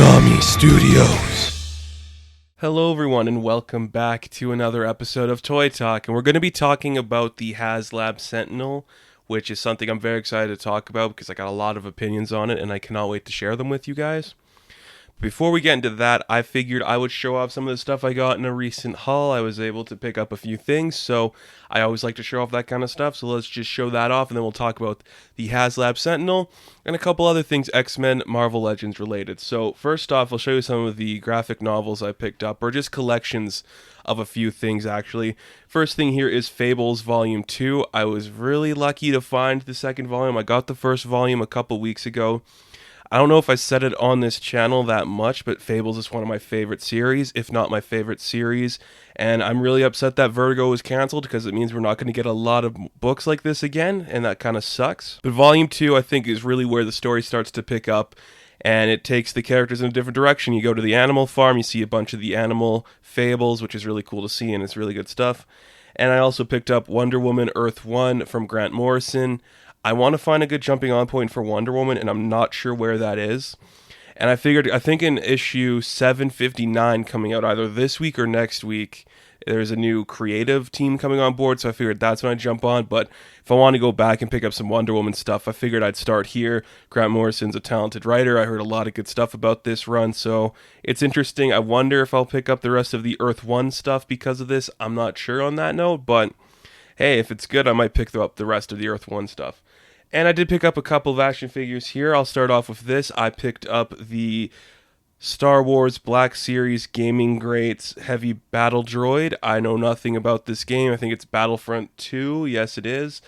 Konami Studios. Hello everyone and welcome back to another episode of Toy Talk, and we're going to be talking about the Haslab Sentinel, which is something I'm very excited to talk about because I got a lot of opinions on it and I cannot wait to share them with you guys. Before we get into that, I figured I would show off some of the stuff I got in a recent haul. I was able to pick up a few things, so I always like to show off that kind of stuff. So let's just show that off, and then we'll talk about the Haslab Sentinel and a couple other things X-Men, Marvel Legends related. So first off, I'll show you some of the graphic novels I picked up, or just collections of a few things actually. First thing here is Fables Volume 2. I was really lucky to find the second volume. I got the first volume a couple weeks ago. I don't know if I said it on this channel that much, but Fables is one of my favorite series, if not my favorite series, and I'm really upset that Vertigo was canceled because it means we're not going to get a lot of books like this again, and that kind of sucks. But Volume 2, I think, is really where the story starts to pick up, and it takes the characters in a different direction. You go to the animal farm, you see a bunch of the animal fables, which is really cool to see, and it's really good stuff. And I also picked up Wonder Woman Earth 1 from Grant Morrison. I want to find a good jumping on point for Wonder Woman, and I'm not sure where that is. And I think in issue 759 coming out either this week or next week, there's a new creative team coming on board, so I figured that's when I jump on. But if I want to go back and pick up some Wonder Woman stuff, I figured I'd start here. Grant Morrison's a talented writer. I heard a lot of good stuff about this run, so it's interesting. I wonder if I'll pick up the rest of the Earth 1 stuff because of this. I'm not sure on that note, but hey, if it's good, I might pick up the rest of the Earth 1 stuff. And I did pick up a couple of action figures here. I'll start off with this. I picked up the Star Wars Black Series Gaming Greats Heavy Battle Droid. I know nothing about this game. I think it's Battlefront 2. Yes, it is.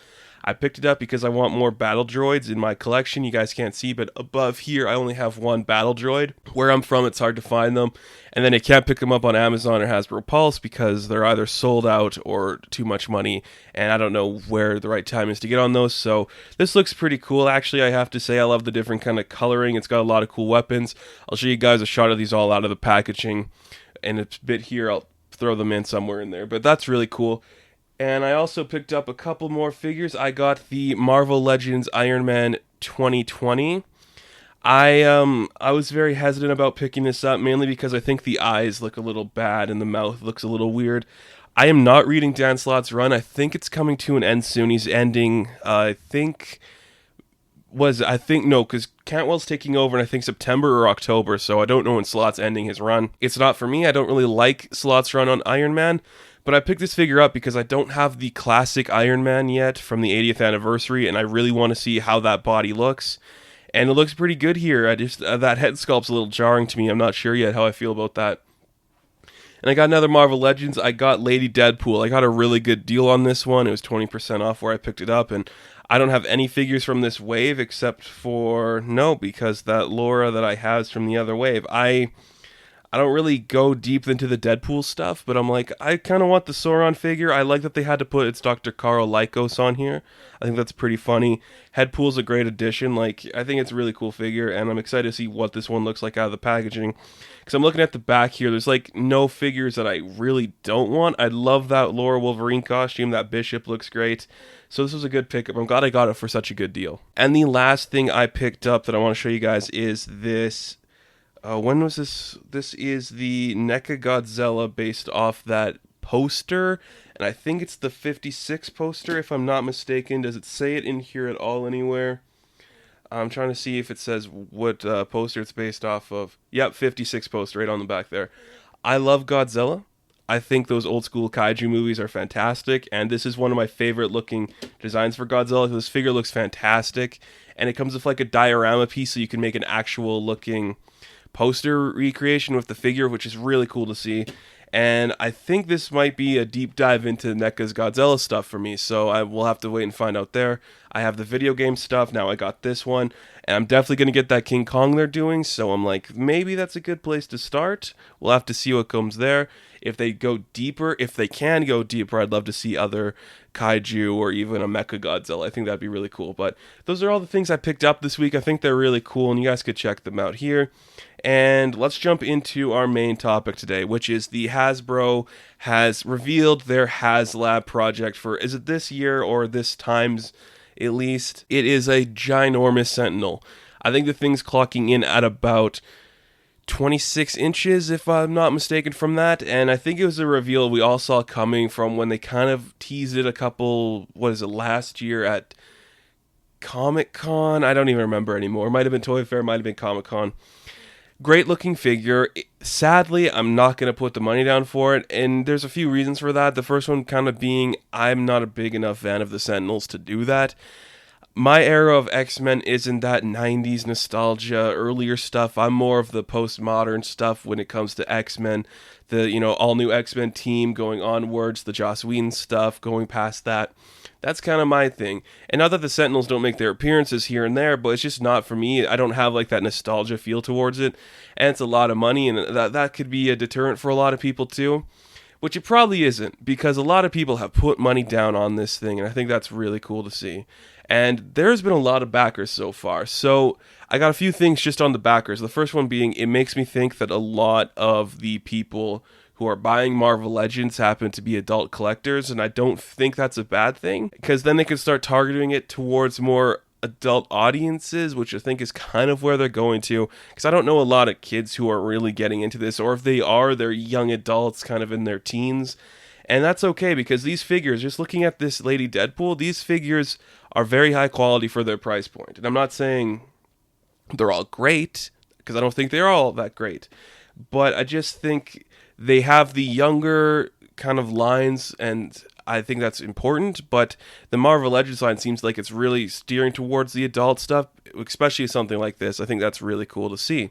I picked it up because I want more battle droids in my collection. You guys can't see, but above here, I only have one battle droid. Where I'm from, it's hard to find them. And then you can't pick them up on Amazon or Hasbro Pulse because they're either sold out or too much money. And I don't know where the right time is to get on those. So this looks pretty cool. Actually, I have to say I love the different kind of coloring. It's got a lot of cool weapons. I'll show you guys a shot of these all out of the packaging. And a bit here, I'll throw them in somewhere in there. But that's really cool. And I also picked up a couple more figures. I got the Marvel Legends Iron Man 2020. I was very hesitant about picking this up, mainly because I think the eyes look a little bad and the mouth looks a little weird. I am not reading Dan Slott's run. I think it's coming to an end soon. He's ending, because Cantwell's taking over in, I think, September or October, so I don't know when Slott's ending his run. It's not for me. I don't really like Slott's run on Iron Man. But I picked this figure up because I don't have the classic Iron Man yet from the 80th anniversary, and I really want to see how that body looks. And it looks pretty good here. I just that head sculpt's a little jarring to me. I'm not sure yet how I feel about that. And I got another Marvel Legends. I got Lady Deadpool. I got a really good deal on this one. It was 20% off where I picked it up, and I don't have any figures from this wave except for because that Laura that I have is from the other wave. I don't really go deep into the Deadpool stuff, but I'm like, I kind of want the Sauron figure. I like that they had to put it's Dr. Carl Lycos on here. I think that's pretty funny. Headpool's a great addition. Like, I think it's a really cool figure, and I'm excited to see what this one looks like out of the packaging. Because I'm looking at the back here, there's like no figures that I really don't want. I love that Laura Wolverine costume. That Bishop looks great. So this was a good pickup. I'm glad I got it for such a good deal. And the last thing I picked up that I want to show you guys is this. When was this? This is the Neca Godzilla based off that poster, and I think it's the 56 poster, if I'm not mistaken. Does it say it in here at all anywhere? I'm trying to see if it says what poster it's based off of. Yep, 56 poster right on the back there. I love Godzilla. I think those old school kaiju movies are fantastic, and this is one of my favorite looking designs for Godzilla. This figure looks fantastic, and it comes with like a diorama piece so you can make an actual looking poster recreation with the figure, which is really cool to see. And I think this might be a deep dive into NECA's Godzilla stuff for me, so I will have to wait and find out there. I have the video game stuff, now I got this one, and I'm definitely going to get that King Kong they're doing, so I'm like, maybe that's a good place to start. We'll have to see what comes there. If they go deeper, if they can go deeper, I'd love to see other kaiju or even a Neca Godzilla. I think that'd be really cool. But those are all the things I picked up this week. I think they're really cool, and you guys could check them out here. And let's jump into our main topic today, which is the Hasbro has revealed their Haslab project for, is it this year or this times at least? It is a ginormous Sentinel. I think the thing's clocking in at about 26 inches, if I'm not mistaken, from that. And I think it was a reveal we all saw coming from when they kind of teased it a couple, last year at Comic-Con? I don't even remember anymore. It might have been Toy Fair, might have been Comic-Con. Great looking figure. Sadly, I'm not going to put the money down for it, and there's a few reasons for that. The first one kind of being I'm not a big enough fan of the Sentinels to do that. My era of X-Men isn't that 90s nostalgia, earlier stuff. I'm more of the postmodern stuff when it comes to X-Men. The, all new X-Men team going onwards, the Joss Whedon stuff, going past that. That's kind of my thing. And not that the Sentinels don't make their appearances here and there, but it's just not for me. I don't have like that nostalgia feel towards it. And it's a lot of money, and that could be a deterrent for a lot of people too. Which it probably isn't, because a lot of people have put money down on this thing, and I think that's really cool to see. And there's been a lot of backers so far. So I got a few things just on the backers. The first one being, it makes me think that a lot of the people who are buying Marvel Legends happen to be adult collectors, and I don't think that's a bad thing, because then they can start targeting it towards more adult audiences, which I think is kind of where they're going to, because I don't know a lot of kids who are really getting into this, or if they are, they're young adults kind of in their teens. And that's okay, because these figures, just looking at this Lady Deadpool, these figures are very high quality for their price point. And I'm not saying they're all great, because I don't think they're all that great. But I just think they have the younger kind of lines, and I think that's important. But the Marvel Legends line seems like it's really steering towards the adult stuff, especially something like this. I think that's really cool to see.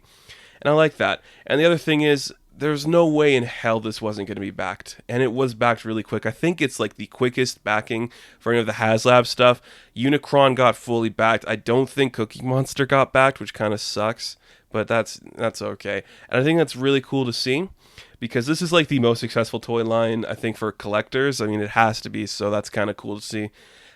And I like that. And the other thing is, there's no way in hell this wasn't going to be backed. And it was backed really quick. I think it's like the quickest backing for any of the Haslab stuff. Unicron got fully backed. I don't think Cookie Monster got backed, which kind of sucks. But that's okay. And I think that's really cool to see, because this is like the most successful toy line, I think, for collectors. I mean, it has to be, so that's kind of cool to see.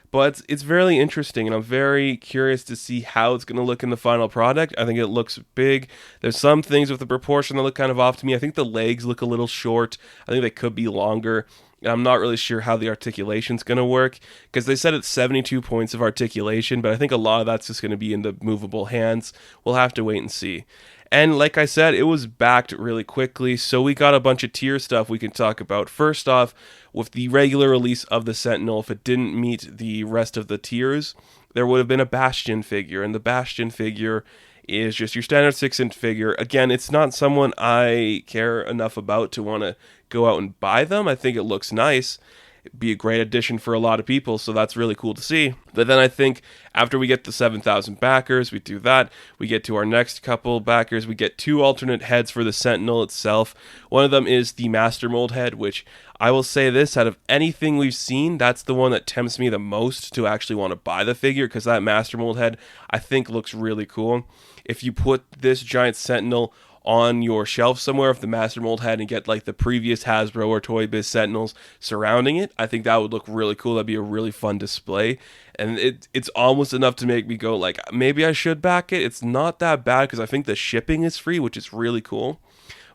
But it's very interesting, and I'm very curious to see how it's going to look in the final product. I think it looks big. There's some things with the proportion that look kind of off to me. I think the legs look a little short. I think they could be longer. I'm not really sure how the articulation's going to work, because they said it's 72 points of articulation, but I think a lot of that's just going to be in the movable hands. We'll have to wait and see. And like I said, it was backed really quickly, so we got a bunch of tier stuff we can talk about. First off, with the regular release of the Sentinel, if it didn't meet the rest of the tiers, there would have been a Bastion figure, and the Bastion figure is just your standard 6-inch figure. Again, it's not someone I care enough about to want to go out and buy them. I think it looks nice. It'd be a great addition for a lot of people, so that's really cool to see. But then I think after we get the 7,000 backers, we do that. We get to our next couple backers. We get 2 alternate heads for the Sentinel itself. One of them is the Master Mold head, which I will say this, out of anything we've seen, that's the one that tempts me the most to actually want to buy the figure, because that Master Mold head I think looks really cool. If you put this giant Sentinel on your shelf somewhere, if the Master Mold head, and get like the previous Hasbro or Toy Biz Sentinels surrounding it, I think that would look really cool. That'd be a really fun display, and it's almost enough to make me go like, maybe I should back it. It's not that bad, because I think the shipping is free, which is really cool,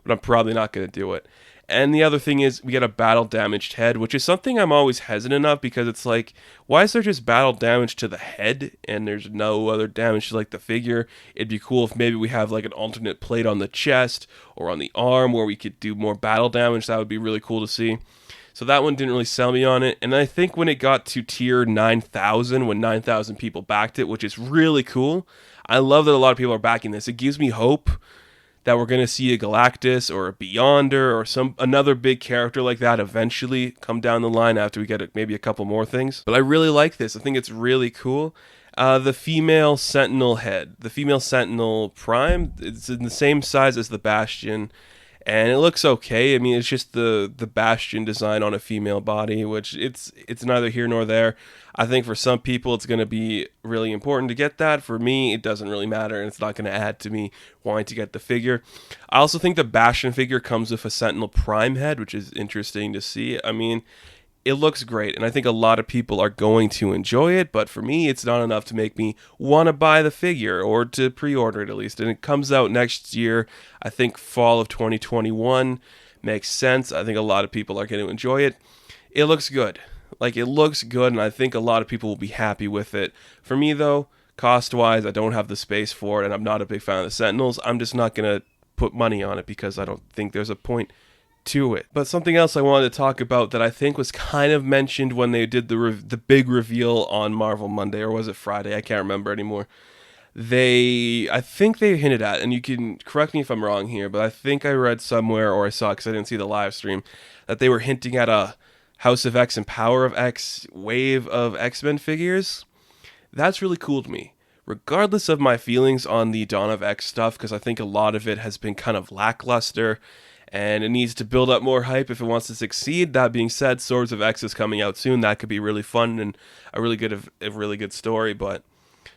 but I'm probably not going to do it. And the other thing is, we get a battle damaged head, which is something I'm always hesitant of, because it's like, why is there just battle damage to the head and there's no other damage to like the figure? It'd be cool if maybe we have like an alternate plate on the chest or on the arm where we could do more battle damage. That would be really cool to see. So that one didn't really sell me on it. And I think when it got to tier 9,000, when 9,000 people backed it, which is really cool. I love that a lot of people are backing this. It gives me hope that we're going to see a Galactus or a Beyonder or another big character like that eventually come down the line after we get maybe a couple more things. But I really like this. I think it's really cool. The female Sentinel head, the female Sentinel Prime, it's in the same size as the Bastion, and it looks okay. I mean, it's just the Bastion design on a female body, which it's neither here nor there. I think for some people it's going to be really important to get that. For me, it doesn't really matter, and it's not going to add to me wanting to get the figure. I also think the Bastion figure comes with a Sentinel Prime head, which is interesting to see. I mean, it looks great, and I think a lot of people are going to enjoy it, but for me, it's not enough to make me want to buy the figure, or to pre-order it at least. And it comes out next year, I think fall of 2021. Makes sense. I think a lot of people are going to enjoy it. It looks good. Like, it looks good, and I think a lot of people will be happy with it. For me, though, cost-wise, I don't have the space for it, and I'm not a big fan of the Sentinels. I'm just not going to put money on it because I don't think there's a point to it. But something else I wanted to talk about that I think was kind of mentioned when they did the big reveal on Marvel Monday, or was it Friday? I can't remember anymore. I think they hinted at, and you can correct me if I'm wrong here, but I think I read somewhere, or I saw because I didn't see the live stream, that they were hinting at a House of X and Power of X wave of X-Men figures. That's really cool to me. Regardless of my feelings on the Dawn of X stuff, because I think a lot of it has been kind of lackluster, and it needs to build up more hype if it wants to succeed. That being said, Swords of X is coming out soon. That could be really fun and a really good story, but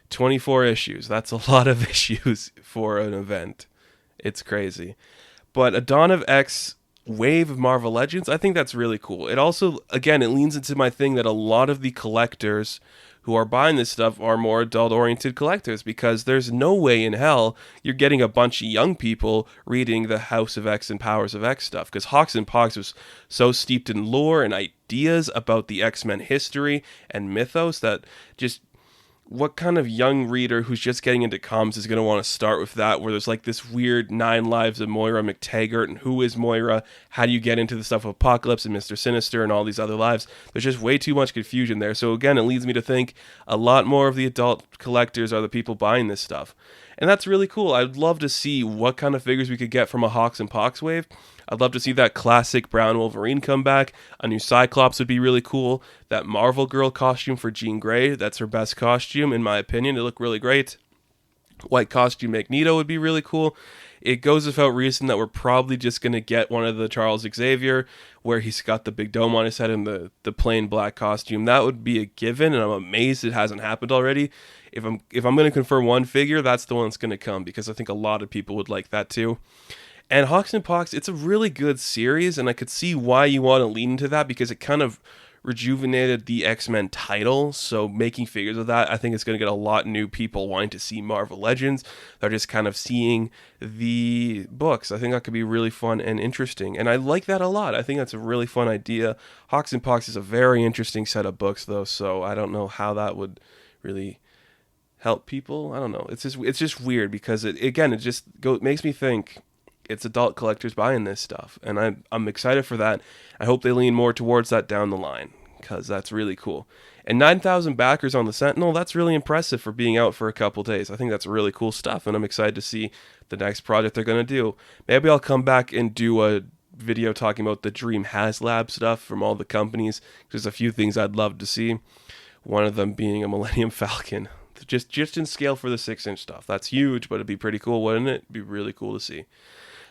24 issues. That's a lot of issues for an event. It's crazy. But a Dawn of X wave of Marvel Legends, I think that's really cool. It also, again, it leans into my thing that a lot of the collectors who are buying this stuff are more adult-oriented collectors, because there's no way in hell you're getting a bunch of young people reading the House of X and Powers of X stuff, because HoX and PoX was so steeped in lore and ideas about the X-Men history and mythos that just, what kind of young reader who's just getting into comics is going to want to start with that, where there's like this weird 9 lives of Moira McTaggart, and who is Moira? How do you get into the stuff of Apocalypse and Mr. Sinister and all these other lives? There's just way too much confusion there. So again, it leads me to think a lot more of the adult collectors are the people buying this stuff. And that's really cool. I'd love to see what kind of figures we could get from a HoX and PoX wave. I'd love to see that classic brown Wolverine come back. A new Cyclops would be really cool. That Marvel Girl costume for Jean Grey, that's her best costume, in my opinion. It looked really great. White costume Magneto would be really cool. It goes without reason that we're probably just going to get one of the Charles Xavier, where he's got the big dome on his head and the plain black costume. That would be a given, and I'm amazed it hasn't happened already. If I'm going to confirm one figure, that's the one that's going to come, because I think a lot of people would like that too. And HoX and PoX, it's a really good series, and I could see why you want to lean into that, because it kind of rejuvenated the X-Men title. So making figures of that, I think it's going to get a lot of new people wanting to see Marvel Legends. They're just kind of seeing the books. I think that could be really fun and interesting, and I like that a lot. I think that's a really fun idea. HoX and PoX is a very interesting set of books, though, so I don't know how that would really help people. I don't know. It's just weird, because it makes me think it's adult collectors buying this stuff, and I'm excited for that. I hope they lean more towards that down the line, because that's really cool. And 9,000 backers on the Sentinel, that's really impressive for being out for a couple days. I think that's really cool stuff, and I'm excited to see the next project they're going to do. Maybe I'll come back and do a video talking about the Dream Haslab stuff from all the companies. There's a few things I'd love to see, one of them being a Millennium Falcon. Just in scale for the 6-inch stuff. That's huge, but it'd be pretty cool, wouldn't it? It'd be really cool to see.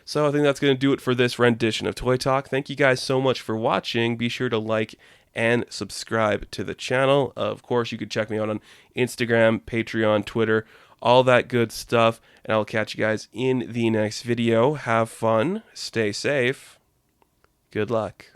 So I think that's going to do it for this rendition of Toy Talk. Thank you guys so much for watching. Be sure to like and subscribe to the channel. Of course, you can check me out on Instagram, Patreon, Twitter, all that good stuff. And I'll catch you guys in the next video. Have fun. Stay safe. Good luck.